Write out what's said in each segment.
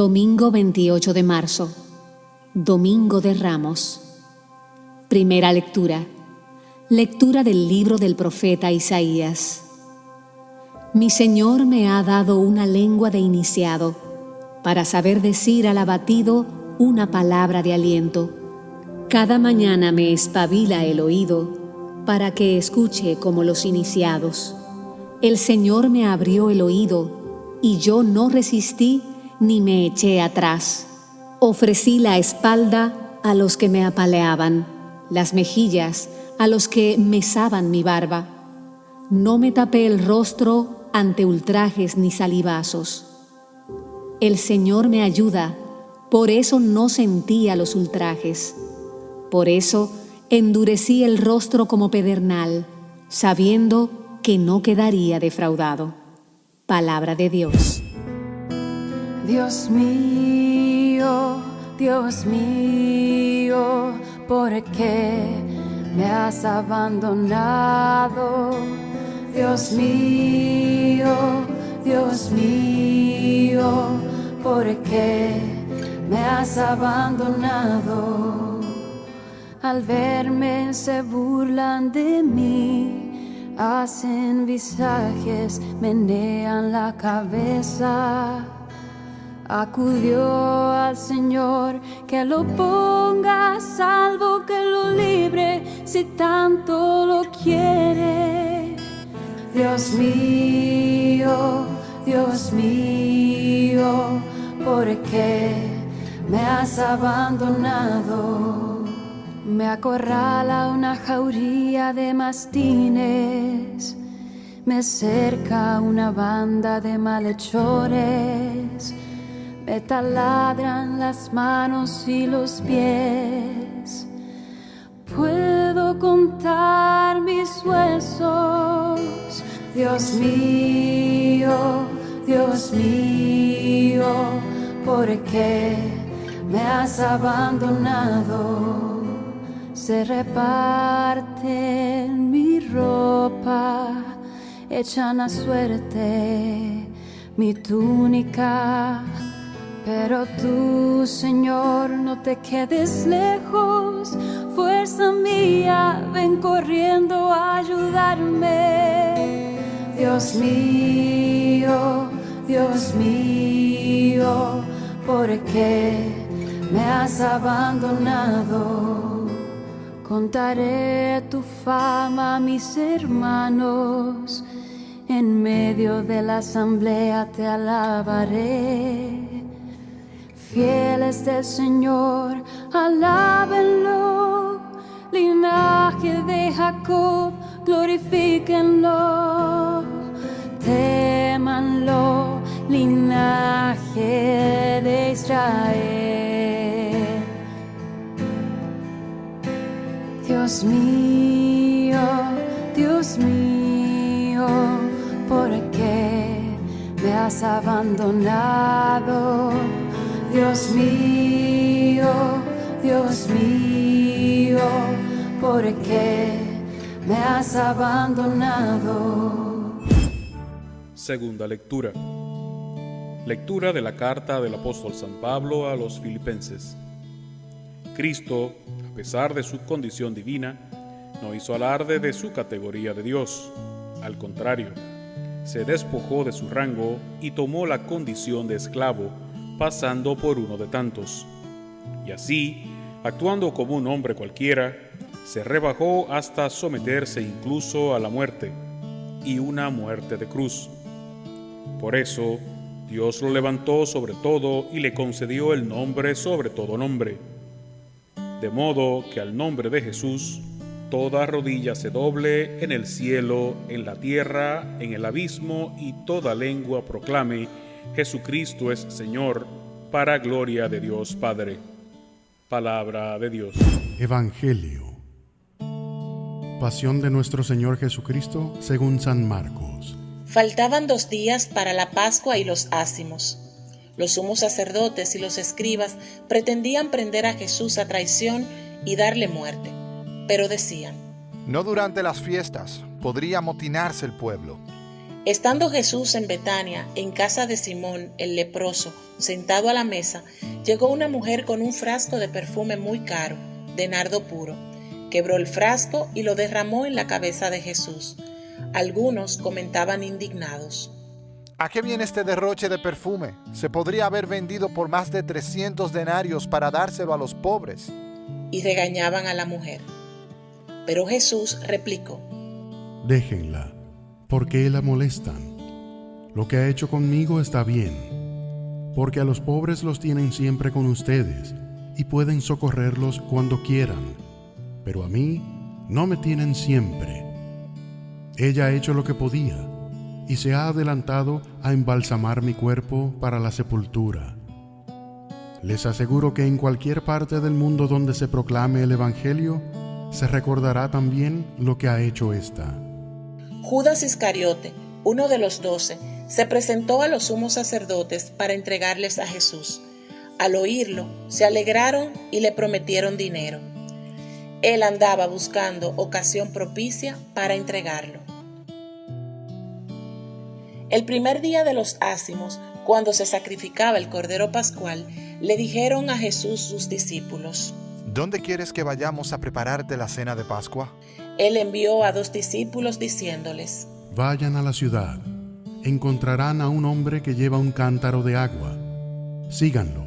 Domingo 28 de marzo, Domingo de Ramos. Primera lectura. Lectura del libro del profeta Isaías. Mi Señor me ha dado una lengua de iniciado, para saber decir al abatido una palabra de aliento. Cada mañana me espabila el oído, para que escuche como los iniciados. El Señor me abrió el oído, y yo no resistí ni me eché atrás. Ofrecí la espalda a los que me apaleaban, las mejillas a los que mesaban mi barba. No me tapé el rostro ante ultrajes ni salivazos. El Señor me ayuda, por eso no sentía los ultrajes. Por eso endurecí el rostro como pedernal, sabiendo que no quedaría defraudado. Palabra de Dios. Dios mío, ¿por qué me has abandonado? Dios mío, ¿por qué me has abandonado? Al verme se burlan de mí, hacen visajes, menean la cabeza. Acudió al Señor, que lo ponga a salvo, que lo libre, si tanto lo quiere. Dios mío, ¿por qué me has abandonado? Me acorrala una jauría de mastines, me cerca una banda de malhechores. Me taladran las manos y los pies. Puedo contar mis huesos. Dios mío, ¿por qué me has abandonado? Se reparten mi ropa, echan a suerte mi túnica. Pero tú, Señor, no te quedes lejos. Fuerza mía, ven corriendo a ayudarme. Dios mío, ¿por qué me has abandonado? Contaré tu fama a mis hermanos. En medio de la asamblea te alabaré. Fieles del Señor, alábenlo. Linaje de Jacob, glorifíquenlo. Témanlo, linaje de Israel. Dios mío, ¿por qué me has abandonado? Dios mío, ¿por qué me has abandonado? Segunda lectura. Lectura de la carta del apóstol San Pablo a los Filipenses. Cristo, a pesar de su condición divina, no hizo alarde de su categoría de Dios. Al contrario, se despojó de su rango y tomó la condición de esclavo, pasando por uno de tantos. Y así, actuando como un hombre cualquiera, se rebajó hasta someterse incluso a la muerte, y una muerte de cruz. Por eso, Dios lo levantó sobre todo y le concedió el nombre sobre todo nombre. De modo que al nombre de Jesús, toda rodilla se doble en el cielo, en la tierra, en el abismo, y toda lengua proclame: Jesucristo es Señor, para gloria de Dios Padre. Palabra de Dios. Evangelio. Pasión de nuestro Señor Jesucristo según San Marcos. Faltaban 2 días para la Pascua y los ácimos. Los sumos sacerdotes y los escribas pretendían prender a Jesús a traición y darle muerte, pero decían: no durante las fiestas, podría amotinarse el pueblo. Estando Jesús en Betania, en casa de Simón el leproso, sentado a la mesa, llegó una mujer con un frasco de perfume muy caro, de nardo puro. Quebró el frasco y lo derramó en la cabeza de Jesús. Algunos comentaban indignados: ¿A qué viene este derroche de perfume? Se podría haber vendido por más de 300 denarios para dárselo a los pobres. Y regañaban a la mujer. Pero Jesús replicó: Déjenla, ¿por qué la molestan? Lo que ha hecho conmigo está bien, porque a los pobres los tienen siempre con ustedes y pueden socorrerlos cuando quieran, pero a mí no me tienen siempre. Ella ha hecho lo que podía y se ha adelantado a embalsamar mi cuerpo para la sepultura. Les aseguro que en cualquier parte del mundo donde se proclame el Evangelio, se recordará también lo que ha hecho esta. Judas Iscariote, uno de los 12, se presentó a los sumos sacerdotes para entregarles a Jesús. Al oírlo, se alegraron y le prometieron dinero. Él andaba buscando ocasión propicia para entregarlo. El primer día de los ácimos, cuando se sacrificaba el Cordero Pascual, le dijeron a Jesús sus discípulos: ¿Dónde quieres que vayamos a prepararte la cena de Pascua? Él envió a 2 discípulos diciéndoles: Vayan a la ciudad, encontrarán a un hombre que lleva un cántaro de agua. Síganlo,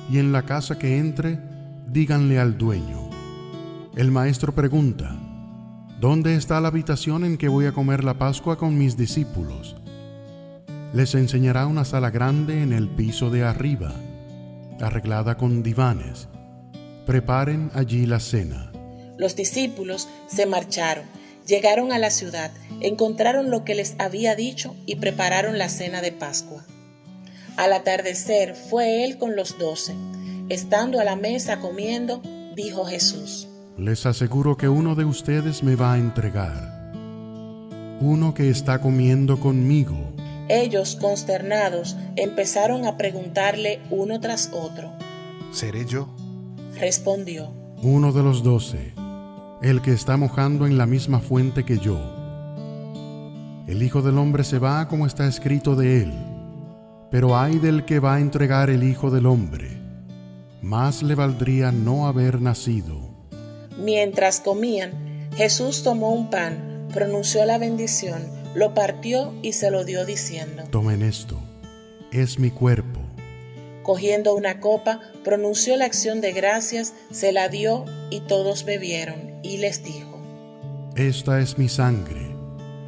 y en la casa que entre, díganle al dueño: el maestro pregunta, ¿dónde está la habitación en que voy a comer la Pascua con mis discípulos? Les enseñará una sala grande en el piso de arriba, arreglada con divanes. Preparen allí la cena. Los discípulos se marcharon, llegaron a la ciudad, encontraron lo que les había dicho y prepararon la cena de Pascua. Al atardecer fue él con los 12. Estando a la mesa comiendo, dijo Jesús: Les aseguro que uno de ustedes me va a entregar. Uno que está comiendo conmigo. Ellos, consternados, empezaron a preguntarle uno tras otro: ¿Seré yo? Respondió: Uno de los 12, el que está mojando en la misma fuente que yo. El Hijo del Hombre se va como está escrito de él, pero ay del que va a entregar el Hijo del Hombre. Más le valdría no haber nacido. Mientras comían, Jesús tomó un pan, pronunció la bendición, lo partió y se lo dio diciendo: Tomen esto, es mi cuerpo. Cogiendo una copa, pronunció la acción de gracias, se la dio y todos bebieron, y les dijo: Esta es mi sangre,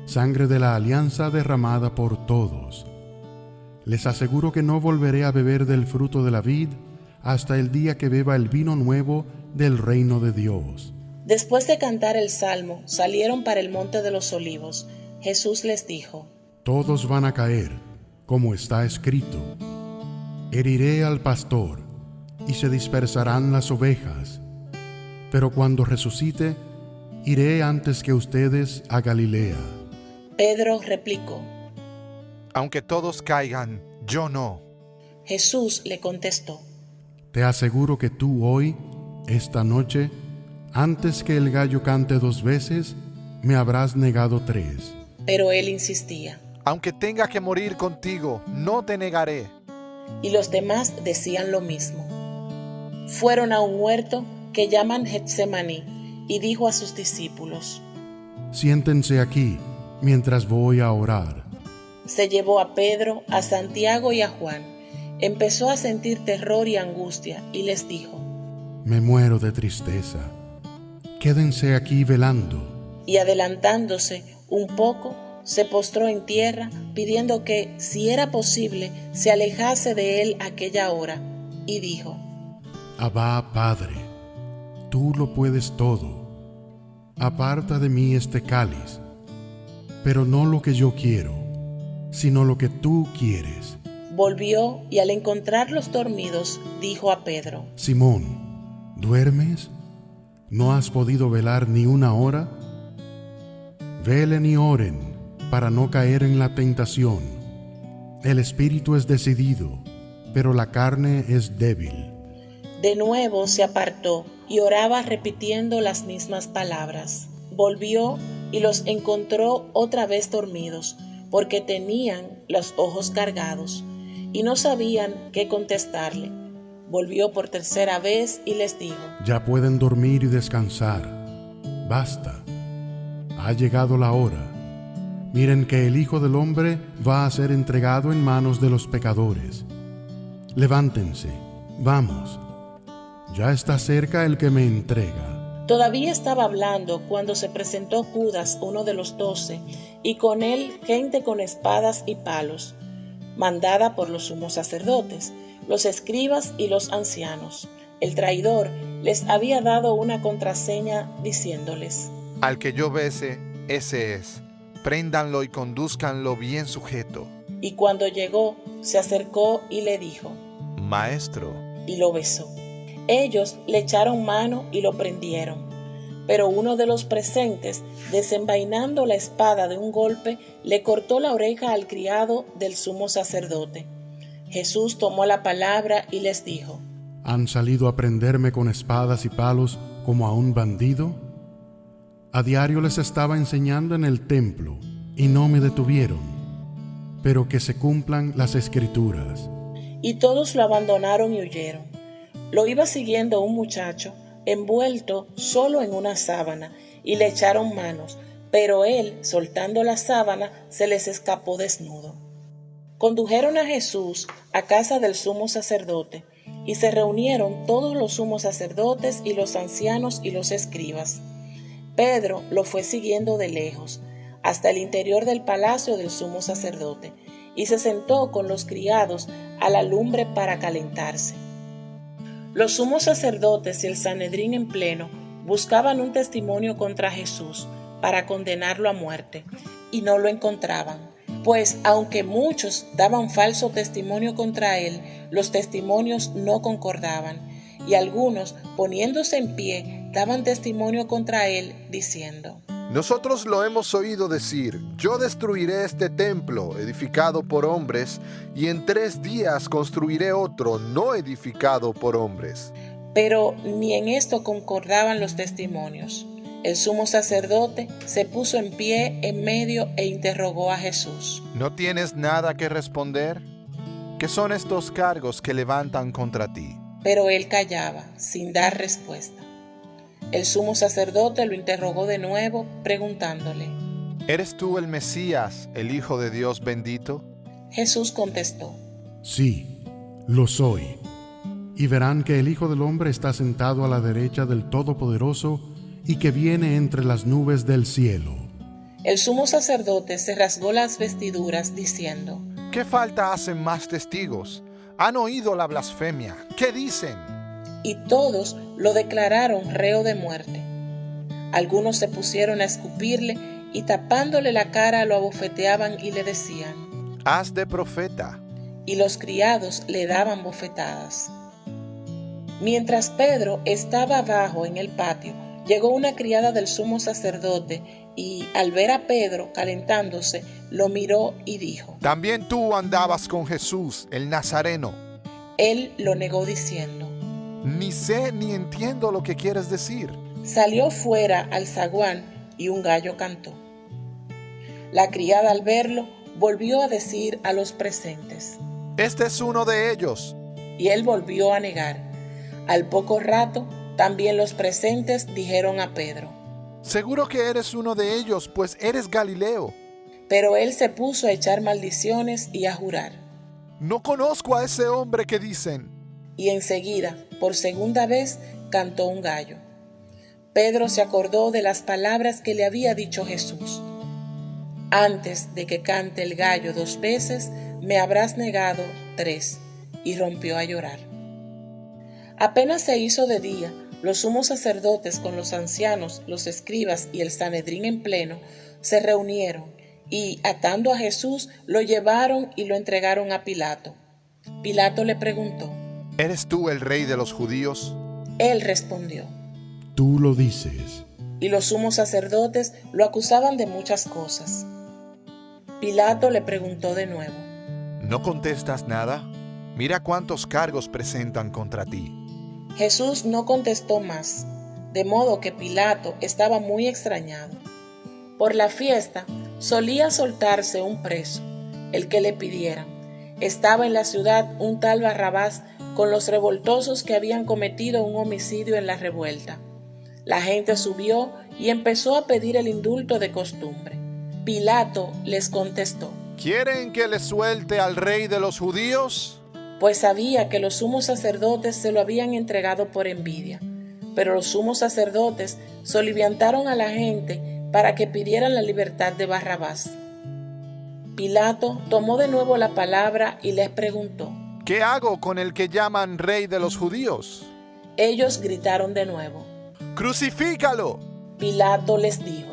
sangre de la alianza derramada por todos. Les aseguro que no volveré a beber del fruto de la vid hasta el día que beba el vino nuevo del reino de Dios. Después de cantar el salmo, salieron para el monte de los olivos. Jesús les dijo: Todos van a caer, como está escrito. Heriré al pastor, y se dispersarán las ovejas. Pero cuando resucite, iré antes que ustedes a Galilea. Pedro replicó: Aunque todos caigan, yo no. Jesús le contestó: Te aseguro que tú hoy, esta noche, antes que el gallo cante 2 veces, me habrás negado 3. Pero él insistía. Aunque tenga que morir contigo, no te negaré. Y los demás decían lo mismo. Fueron a un huerto que llaman Getsemaní, y dijo a sus discípulos: Siéntense aquí, mientras voy a orar. Se llevó a Pedro, a Santiago y a Juan. Empezó a sentir terror y angustia, y les dijo: Me muero de tristeza. Quédense aquí velando. Y adelantándose un poco, se postró en tierra, pidiendo que, si era posible, se alejase de él aquella hora, y dijo: Abba, Padre, tú lo puedes todo. Aparta de mí este cáliz, pero no lo que yo quiero, sino lo que tú quieres. Volvió y al encontrarlos dormidos, dijo a Pedro: Simón, ¿duermes? ¿No has podido velar ni una hora? Velen y oren para no caer en la tentación. El espíritu es decidido, pero la carne es débil. De nuevo se apartó y oraba repitiendo las mismas palabras. Volvió y los encontró otra vez dormidos, porque tenían los ojos cargados y no sabían qué contestarle. Volvió por tercera vez y les dijo: Ya pueden dormir y descansar. Basta. Ha llegado la hora. Miren que el Hijo del Hombre va a ser entregado en manos de los pecadores. Levántense, vamos. Ya está cerca el que me entrega. Todavía estaba hablando cuando se presentó Judas, uno de los 12, y con él gente con espadas y palos, mandada por los sumos sacerdotes, los escribas y los ancianos. El traidor les había dado una contraseña diciéndoles: Al que yo bese, ese es. Préndanlo y condúzcanlo bien sujeto. Y cuando llegó, se acercó y le dijo: Maestro. Y lo besó. Ellos le echaron mano y lo prendieron. Pero uno de los presentes, desenvainando la espada de un golpe, le cortó la oreja al criado del sumo sacerdote. Jesús tomó la palabra y les dijo: ¿Han salido a prenderme con espadas y palos como a un bandido? A diario les estaba enseñando en el templo y no me detuvieron. Pero que se cumplan las Escrituras. Y todos lo abandonaron y huyeron. Lo iba siguiendo un muchacho, envuelto solo en una sábana, y le echaron manos, pero él, soltando la sábana, se les escapó desnudo. Condujeron a Jesús a casa del sumo sacerdote, y se reunieron todos los sumos sacerdotes y los ancianos y los escribas. Pedro lo fue siguiendo de lejos, hasta el interior del palacio del sumo sacerdote, y se sentó con los criados a la lumbre para calentarse. Los sumos sacerdotes y el Sanedrín en pleno buscaban un testimonio contra Jesús para condenarlo a muerte, y no lo encontraban, pues aunque muchos daban falso testimonio contra él, los testimonios no concordaban, y algunos, poniéndose en pie, daban testimonio contra él, diciendo: Nosotros lo hemos oído decir: yo destruiré este templo edificado por hombres, y en 3 días construiré otro no edificado por hombres. Pero ni en esto concordaban los testimonios. El sumo sacerdote se puso en pie en medio e interrogó a Jesús: ¿No tienes nada que responder? ¿Qué son estos cargos que levantan contra ti? Pero él callaba, sin dar respuesta. El sumo sacerdote lo interrogó de nuevo, preguntándole: ¿Eres tú el Mesías, el Hijo de Dios bendito? Jesús contestó: Sí, lo soy. Y verán que el Hijo del Hombre está sentado a la derecha del Todopoderoso y que viene entre las nubes del cielo. El sumo sacerdote se rasgó las vestiduras diciendo: ¿Qué falta hacen más testigos? Han oído la blasfemia. ¿Qué dicen? Y todos lo declararon reo de muerte. Algunos se pusieron a escupirle y tapándole la cara lo abofeteaban y le decían: Haz de profeta. Y los criados le daban bofetadas. Mientras Pedro estaba abajo en el patio, llegó una criada del sumo sacerdote y, al ver a Pedro calentándose, lo miró y dijo: También tú andabas con Jesús, el Nazareno. Él lo negó diciendo: Ni sé ni entiendo lo que quieres decir. Salió fuera al zaguán y un gallo cantó. La criada, al verlo, volvió a decir a los presentes: Este es uno de ellos. Y él volvió a negar. Al poco rato, también los presentes dijeron a Pedro: Seguro que eres uno de ellos, pues eres Galileo. Pero él se puso a echar maldiciones y a jurar. No conozco a ese hombre que dicen. Y enseguida, por segunda vez, cantó un gallo. Pedro se acordó de las palabras que le había dicho Jesús: Antes de que cante el gallo 2 veces, me habrás negado 3, y rompió a llorar. Apenas se hizo de día, los sumos sacerdotes con los ancianos, los escribas y el Sanedrín en pleno se reunieron y, atando a Jesús, lo llevaron y lo entregaron a Pilato. Pilato le preguntó: ¿Eres tú el rey de los judíos? Él respondió: Tú lo dices. Y los sumos sacerdotes lo acusaban de muchas cosas. Pilato le preguntó de nuevo: ¿No contestas nada? Mira cuántos cargos presentan contra ti. Jesús no contestó más, de modo que Pilato estaba muy extrañado. Por la fiesta, Solía soltarse un preso, el que le pidieran. Estaba en la ciudad un tal Barrabás con los revoltosos que habían cometido un homicidio en la revuelta. La gente subió y empezó a pedir el indulto de costumbre. Pilato les contestó: ¿Quieren que les suelte al rey de los judíos? Pues sabía que los sumos sacerdotes se lo habían entregado por envidia. Pero los sumos sacerdotes soliviantaron a la gente para que pidieran la libertad de Barrabás. Pilato tomó de nuevo la palabra y les preguntó: ¿Qué hago con el que llaman rey de los judíos? Ellos gritaron de nuevo. ¡Crucifícalo! Pilato les dijo.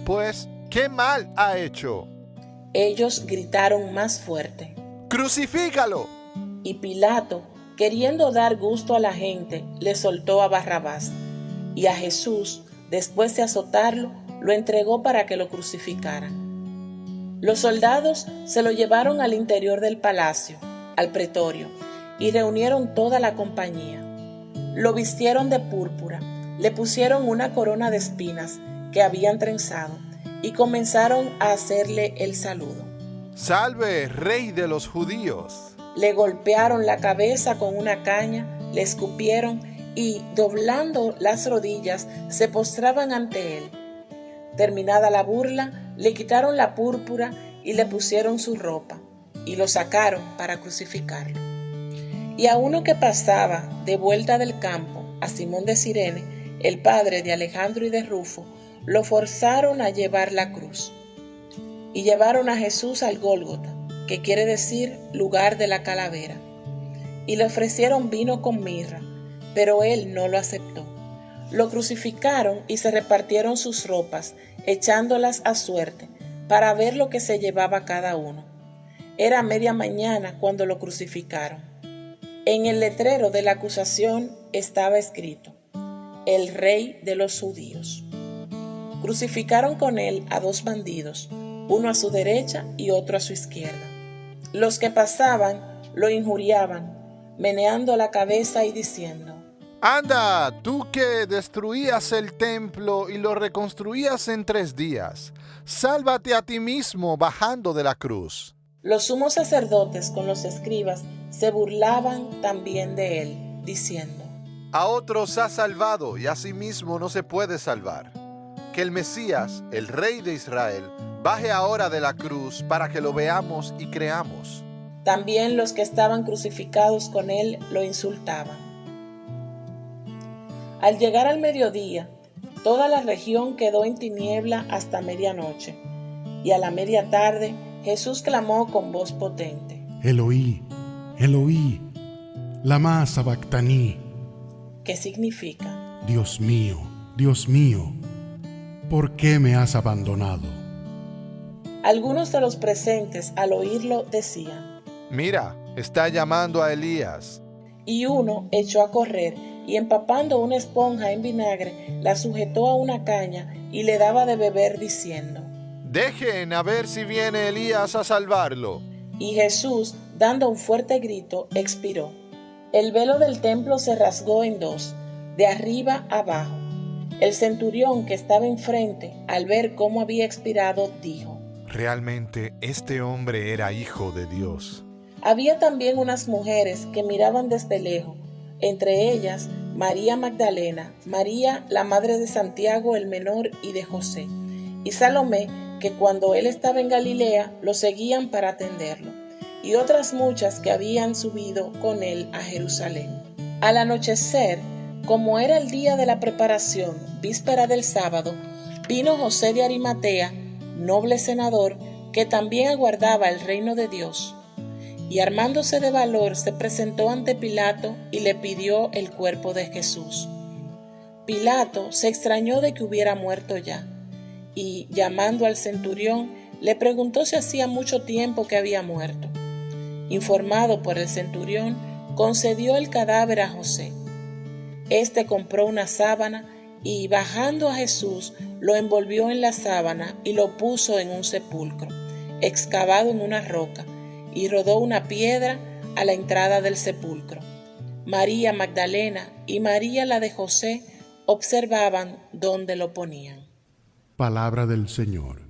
Pues, ¿qué mal ha hecho? Ellos gritaron más fuerte. ¡Crucifícalo! Y Pilato, queriendo dar gusto a la gente, le soltó a Barrabás. Y a Jesús, después de azotarlo, lo entregó para que lo crucificaran. Los soldados se lo llevaron al interior del palacio, al pretorio, y reunieron toda la compañía. Lo vistieron de púrpura, le pusieron una corona de espinas que habían trenzado y comenzaron a hacerle el saludo. ¡Salve, rey de los judíos! Le golpearon la cabeza con una caña, le escupieron y, doblando las rodillas, se postraban ante él. Terminada la burla, le quitaron la púrpura y le pusieron su ropa, y lo sacaron para crucificarlo. Y a uno que pasaba de vuelta del campo, a Simón de Cirene, el padre de Alejandro y de Rufo, lo forzaron a llevar la cruz. Y llevaron a Jesús al Gólgota, que quiere decir lugar de la calavera. Y le ofrecieron vino con mirra, pero él no lo aceptó. Lo crucificaron y se repartieron sus ropas, echándolas a suerte, para ver lo que se llevaba cada uno. Era media mañana cuando lo crucificaron. En el letrero de la acusación estaba escrito: el rey de los judíos. Crucificaron con él a 2 bandidos, uno a su derecha y otro a su izquierda. Los que pasaban lo injuriaban, meneando la cabeza y diciendo: Anda, tú que destruías el templo y lo reconstruías en 3 días, sálvate a ti mismo bajando de la cruz. Los sumos sacerdotes con los escribas se burlaban también de él, diciendo: A otros ha salvado y a sí mismo no se puede salvar. Que el Mesías, el Rey de Israel, baje ahora de la cruz para que lo veamos y creamos. También los que estaban crucificados con él lo insultaban. Al llegar al mediodía, toda la región quedó en tiniebla hasta medianoche, y a la media tarde Jesús clamó con voz potente: Eloí, Eloí, lama sabactaní. ¿Qué significa? Dios mío, ¿por qué me has abandonado? Algunos de los presentes al oírlo decían: Mira, está llamando a Elías. Y uno echó a correr y, empapando una esponja en vinagre, la sujetó a una caña y le daba de beber diciendo: Dejen a ver si viene Elías a salvarlo. Y Jesús, dando un fuerte grito, expiró. El velo del templo se rasgó en 2, de arriba abajo. El centurión que estaba enfrente, al ver cómo había expirado, dijo: Realmente este hombre era hijo de Dios. Había también unas mujeres que miraban desde lejos, entre ellas María Magdalena, María la madre de Santiago el menor y de José, y Salomé, que cuando él estaba en Galilea lo seguían para atenderlo, y otras muchas que habían subido con él a Jerusalén. Al anochecer, como era el día de la preparación, víspera del sábado, vino José de Arimatea, noble senador, que también aguardaba el reino de Dios, y armándose de valor se presentó ante Pilato y le pidió el cuerpo de Jesús. Pilato se extrañó de que hubiera muerto ya, y llamando al centurión le preguntó si hacía mucho tiempo que había muerto. Informado por el centurión, concedió el cadáver a José. Este compró una sábana y, bajando a Jesús, lo envolvió en la sábana y lo puso en un sepulcro, excavado en una roca, y rodó una piedra a la entrada del sepulcro. María Magdalena y María la de José observaban dónde lo ponían. Palabra del Señor.